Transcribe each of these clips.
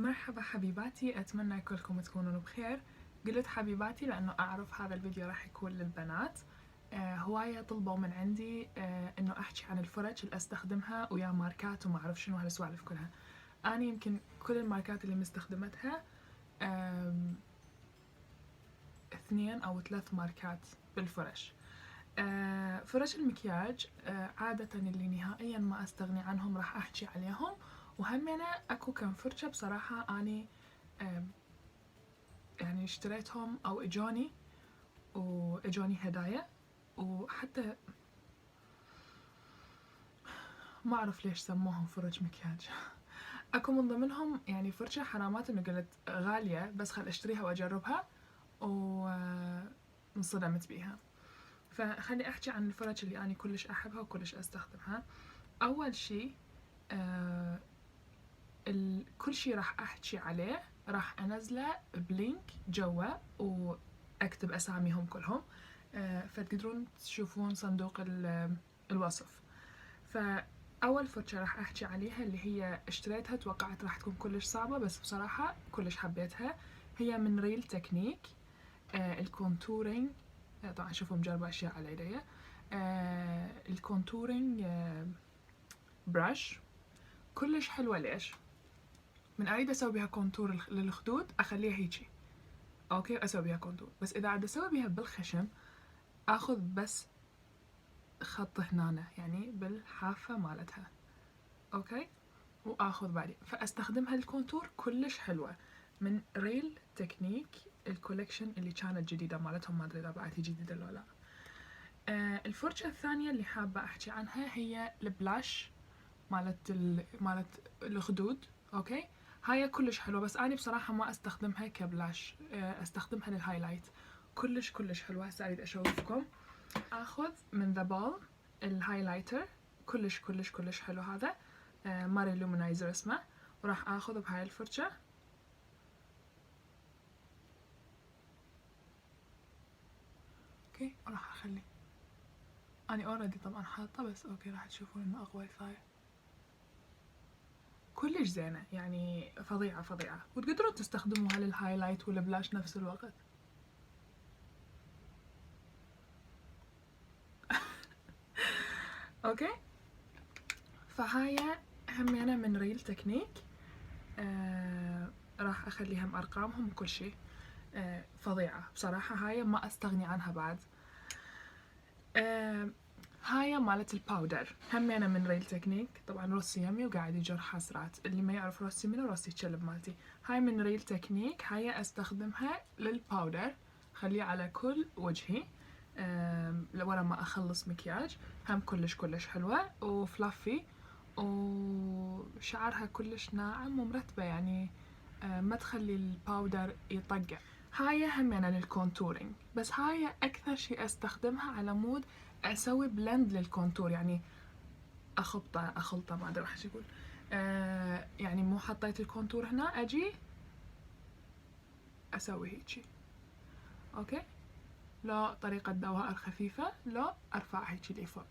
مرحبا حبيباتي، أتمنى كلكم تكونون بخير. قلت حبيباتي لأنه أعرف هذا الفيديو راح يكون للبنات. هواية طلبوا من عندي إنه أحكي عن الفرش اللي أستخدمها ويا ماركات وما أعرف شنو هالسوالف كلها. أنا يمكن كل الماركات اللي مستخدمتها 2 أو 3 ماركات بالفرش. فرش المكياج عادة اللي نهائيا ما أستغني عنهم راح أحكي عليهم، وهمنا أكو كم فرشة بصراحة أني يعني اشتريتهم أو إجوني هدايا، وحتى ما أعرف ليش سموهم فرش مكياج. أكو من ضمنهم يعني فرشة حرامات إنه قلت غالية بس خل أشتريها وأجربها وانصدمت بيها. فخلي أحكي عن الفرش اللي أنا كلش أحبها وكلش أستخدمها. أول شي كل شي راح أحكي عليه راح أنزله بلينك جوا وأكتب أساميهم كلهم، فتقدرون تشوفون صندوق الوصف. فأول فرشة راح أحكي عليها اللي هي اشتريتها، توقعت راح تكون كلش صعبة بس بصراحة كلش حبيتها. هي من ريل تكنيك الكونتورينج. طبعا شوفوا مجربة أشياء على يدي. الكونتورينج براش كلش حلوة. ليش؟ من أريد أسوي بها كونتور للخدود أخليها هيجي أوكي، أسوي بها كونتور. بس إذا عاد أسوي بها بالخشم أخذ بس خط هنا يعني بالحافة مالتها أوكي، وأخذ بعدين فأستخدمها الكونتور. كلش حلوة من ريل تكنيك الكولكشن اللي كانت جديدة مالتهم، ما أدري إذا بعد جديدة ولا لا. الفرشة الثانية اللي حابة أحكي عنها هي البلاش مالت الخدود أوكي. هاي كلش حلوة بس أنا بصراحة ما أستخدمها كبلاش، أستخدمها للهايلايت. كلش كلش حلوة. هسه أريد أشوفكم. أخذ من ذا بال الهايلايتر كلش كلش كلش حلو هذا، ماري لومينايزر اسمه، وراح أخذ بهاي الفرشة أوكي، وراح أخلي أنا أوريدي طبعا حاطة بس أوكي راح تشوفون إنه أقوى صاير. كلش زينة يعني فظيعة فظيعة، وتقدرون تستخدموها للهايلايت والبلاش نفس الوقت. اوكي، فهاي همينة من ريل تكنيك. راح اخلي هم ارقامهم وكل شي. فظيعة بصراحة، هاي ما استغني عنها بعد. هاي مالت الباودر همينة من ريل تكنيك. طبعا روسي يمي وقاعد يجر حسرات، اللي ما يعرف روسي منو روسي تشلب مالتي. هاي من ريل تكنيك، هاي استخدمها للباودر، خليه على كل وجهي لورا ما اخلص مكياج. هم كلش كلش حلوة وفلافي وشعرها كلش ناعم ومرتبة يعني ما تخلي الباودر يطقع. هاي همينة للكونتورينج، بس هاي اكثر شي استخدمها على مود اسوي بلند للكونتور، يعني اخلطه ما ادري راح اقول. يعني مو حطيت الكونتور هنا اجي اسوي هيجي اوكي، لو طريقة دوائر خفيفة، لو ارفع هيجي لفوق.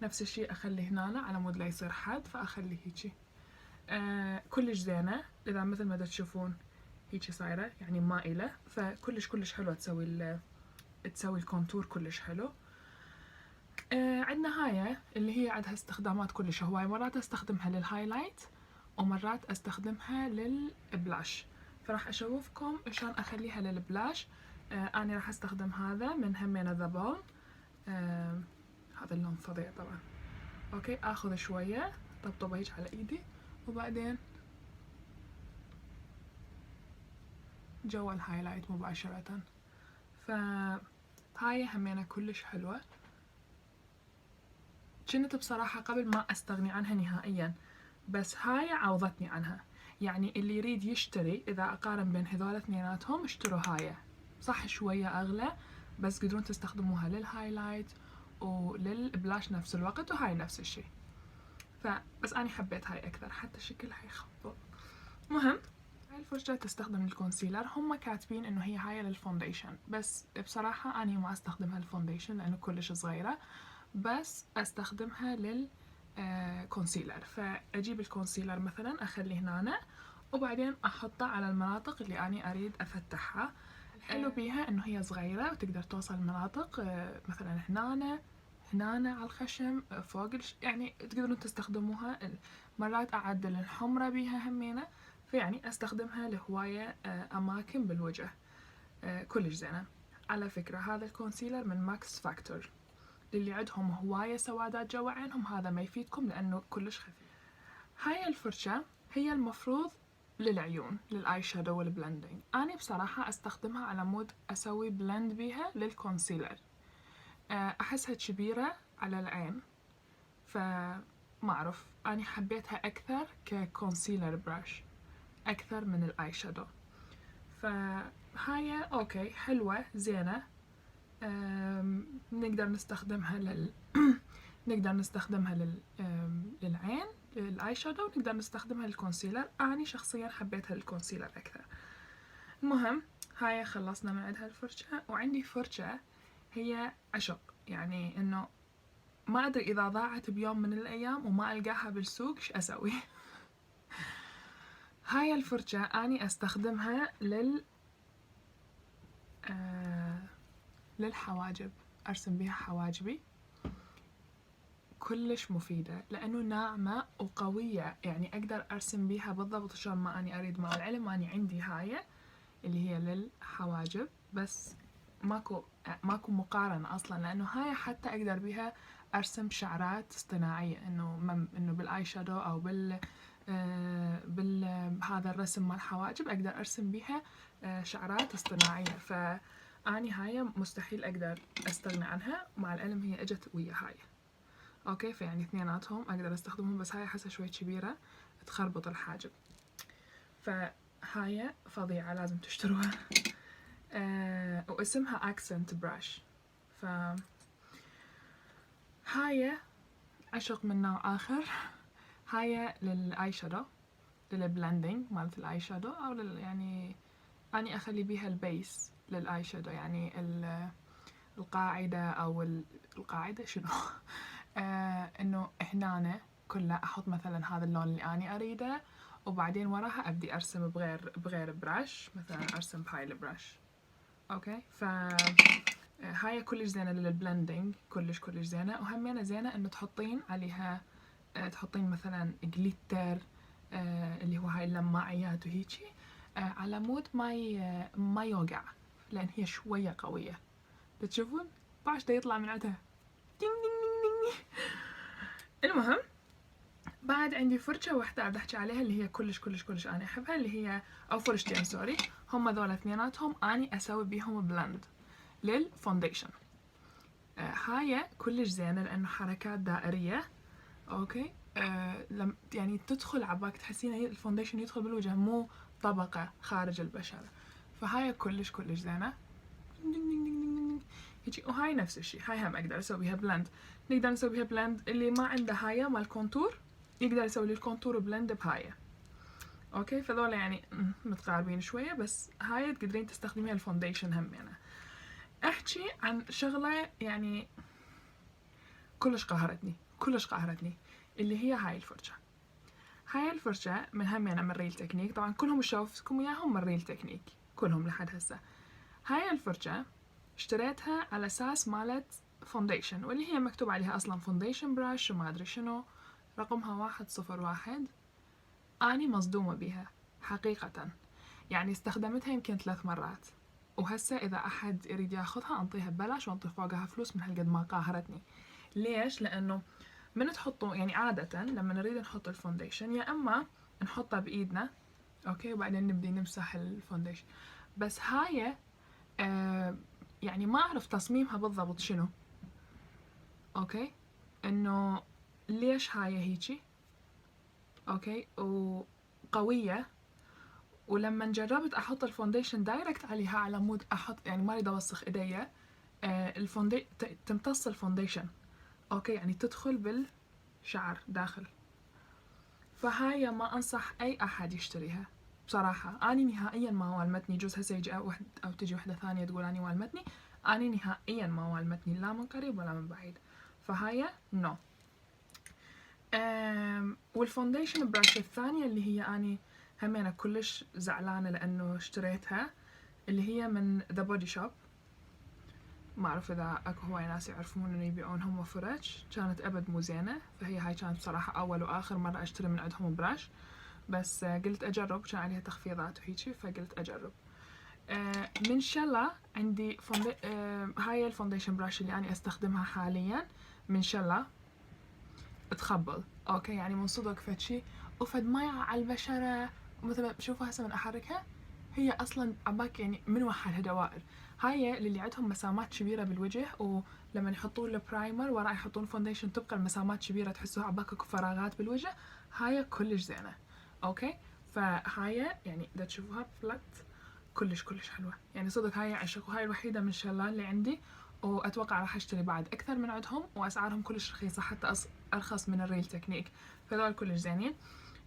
نفس الشي اخلي هنا على مود لا يصير حد فاخلي هيجي. كلش زينة اذا مثل ما تشوفون هيجي صايرة يعني مائلة، فكلش كلش حلوة تسوي الكونتور كلش حلو. عندنا هاي اللي هي عندها استخدامات كلش هواي. مرات استخدمها للهايلايت ومرات استخدمها للبلاش، فراح اشوفكم شلون اخليها للبلاش. انا راح استخدم هذا من همينة ذا بالم. هذا اللون فظيع طبعا اوكي. اخذ شوية طبطبه هيك على ايدي وبعدين جوا الهايلايت مباشرة. فهاي همينة كلش حلوة. كنت بصراحة قبل ما استغني عنها نهائيا، بس هاي عوضتني عنها. يعني اللي يريد يشتري، اذا اقارن بين هذول اثنيناتهم اشتروا هاي. صح شوية اغلى بس تقدرون تستخدموها للهايلايت وللبلاش نفس الوقت، وهاي نفس الشي. فبس اني حبيت هاي اكثر، حتى شكلها يخبط. مهم، هاي الفرشة تستخدم الكونسيلر. هم كاتبين انه هاي للفونديشن، بس بصراحة اني ما استخدمها للفونديشن لانه كلش صغيرة، بس استخدمها للكونسيلر. فاجيب الكونسيلر مثلا اخليه هنا وبعدين أحطه على المناطق اللي أنا أريد أفتحها. الحلو بيها إنه هي صغيرة وتقدر توصل المناطق مثلا هنا على الخشم فوق يعني تقدرون تستخدموها. مرات أعدل الحمرة بيها همينة، فيعني أستخدمها لهواية أماكن بالوجه. كلش زينة. على فكرة هذا الكونسيلر من ماكس فاكتور، للي عندهم هواية سوادات جوا عينهم هذا ما يفيدكم لأنه كلش خفيف. هاي الفرشة هي المفروض للعيون، للآي شادو والبلندنج. أنا بصراحة أستخدمها على مود أسوي بلند بيها للكونسيلر. أحسها كبيرة على العين، فما أعرف أنا حبيتها أكثر ككونسيلر براش أكثر من الآي شادو. فهاي أوكي حلوة زينة. نقدر نستخدمها نقدر نستخدمها للعين للآي شادو، ونقدر نستخدمها للكونسيلر. أنا شخصيا حبيتها للكونسيلر أكثر. المهم هاي خلصنا من عندها الفرشة، وعندي فرشة هي عشق، يعني إنه ما أدري إذا ضاعت بيوم من الأيام وما ألقاها بالسوق شو أسوي. هاي الفرشة أني أستخدمها للحواجب، أرسم بيها حواجبي. كلش مفيدة لأنه ناعمة وقوية، يعني أقدر أرسم بيها بالضبط شلون ما أني أريد. مع العلم أني عندي هاي اللي هي للحواجب، بس ماكو مقارنة أصلا، لأنه هاي حتى أقدر بيها أرسم شعرات اصطناعية، إنه بالآي شادو أو هذا الرسم مال الحواجب أقدر أرسم بيها شعرات اصطناعية. فأني هاي مستحيل أقدر أستغنى عنها. مع العلم هي إجت ويا هاي اوكي، فيعني اثنيناتهم اقدر استخدمهم، بس هاي احسها شوي كبيرة تخربط الحاجب. فهاي فظيعة لازم تشتروها. واسمها اكسنت براش. ف هاي عشق من نوع اخر. هاي للاي شادو، للبلندنج مالت الاي شادو، او يعني اني اخلي بيها البيس للاي شادو، يعني القاعدة او القاعدة شنو. انه هنا كلها احط مثلا هذا اللون اللي اني اريده، وبعدين وراها ابدي ارسم بغير براش، مثلا ارسم بهاي البراش. اوكي، ف هاي كلش زينه للبلندنج، كلش زينه. وهمينه زينه انه تحطين عليها تحطين مثلا جليتر اللي هو هاي اللماعيات وهيجي على مود ما يوقع، لان هي شويه قويه. تشوفون باش دا يطلع من عندها دين دين دين دين. المهم بعد عندي فرشة واحدة عاد احكي عليها اللي هي كلش أنا أحبها، اللي هي أو فرشتين سوري، هم ذول اثنيناتهم أني أسوي بيهم بلند للفونديشن. هاي كلش زينة لأنه حركات دائرية. أوكي، يعني تدخل عباك تحسين الفونديشن يدخل بالوجه، مو طبقة خارج البشرة. فهاي كلش زينة. هيجي. وهاي نفس الشي، هاي هم أقدر أسوي بيها بلند. نقدر نسوي بيها بلند، اللي ما عنده هاي مال كونتور يقدر يسوي لي الكونتور بلند بهاي. اوكي، فذول يعني متقاربين شويه، بس هاي تقدرين تستخدميها الفونديشن هم يعني. احكي عن شغله يعني كلش قهرتني اللي هي هاي الفرشه. هاي الفرشه من هم يعني من ريل تكنيك، طبعا كلهم شوفتكم اياهم من ريل تكنيك كلهم لحد هسه. هاي الفرشه اشتريتها على اساس مالت فونديشن، واللي هي مكتوب عليها اصلا فونديشن براش وما ادري شنو، رقمها 101. اني مصدومة بيها حقيقة، يعني استخدمتها يمكن 3 مرات، وهسه اذا احد يريد ياخذها انطيها ببلاش وانطي فوقها فلوس من هالقد ما قاهرتني. ليش؟ لانه من تحطوا يعني عادة لما نريد نحط الفونديشن يا اما نحطه بايدنا اوكي، وبعدين نبدي نمسح الفونديشن. بس هاي يعني ما اعرف تصميمها بالضبط شنو. اوكي، انه ليش هاي هيجي اوكي وقوية. ولما جربت احط الفونديشن دايركت عليها على مود احط، يعني ما اريد اوسخ ايديا، تمتص الفونديشن اوكي، يعني تدخل بالشعر داخل. فهاي ما انصح اي احد يشتريها بصراحة. اني نهائيا ما والمتني، جوز هسه يجي او تجي وحدة ثانية تقول اني والمتني، اني نهائيا ما والمتني لا من قريب ولا من بعيد. فهاي نو. والفونديشن براش الثانية اللي هي اني هم أنا كلش زعلانة لأنه اشتريتها، اللي هي من ذا بودي شوب. ما أعرف إذا أكو هواي ناس يعرفون إنه يبيعون هم فرش، كانت أبد مو زينة، فهي هاي كانت بصراحة أول وآخر مرة أشتري من عندهم براش، بس قلت أجرب، كان عليها تخفيضات وهيجي فقلت أجرب. من شلا عندي هاي الفونديشن براش اللي أنا أستخدمها حاليا من شلا، تخبل أوكي، يعني من صدق فد شي وفد مايعة على البشرة. مثلا شوفوا هسه من أحركها، هي أصلا عباك يعني من وحدها دوائر. هاي للي عندهم مسامات كبيرة بالوجه، ولما يحطون البرايمر ورا يحطون فونديشن تبقى المسامات كبيرة تحسوها عباك اكو فراغات بالوجه، هاي كلش زينة اوكي. فهاي يعني دا تشوفوها فلت كلش حلوة، يعني صدق هاي عشق، وهاي الوحيدة من شلال اللي عندي، واتوقع راح اشتري بعد اكثر من عندهم، واسعارهم كلش رخيصة، حتى ارخص من الريل تكنيك، فهذول كلش زينين.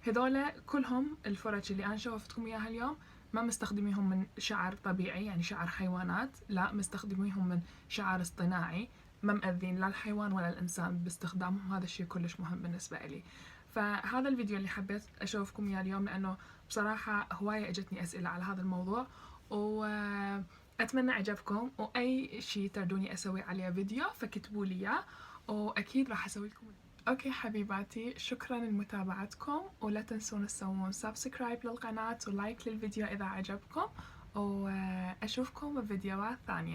هذول كلهم الفرش اللي انا شوفتكم اياها اليوم ما مستخدميهم من شعر طبيعي يعني شعر حيوانات، لا مستخدميهم من شعر اصطناعي، ما مأذين لا الحيوان ولا الانسان باستخدامهم، هذا الشيء كلش مهم بالنسبة لي. فهذا الفيديو اللي حبيت اشوفكم اياه اليوم، لانه بصراحة هواية اجتني اسئلة على هذا الموضوع، واتمنى عجبكم، واي شيء تردوني اسوي عليه فيديو فكتبوا لي اياه، واكيد راح اسوي لكم. اوكي حبيباتي، شكرا لمتابعتكم، ولا تنسون تسوون سبسكرايب للقناة ولايك للفيديو اذا عجبكم، واشوفكم بفيديوهات ثانية.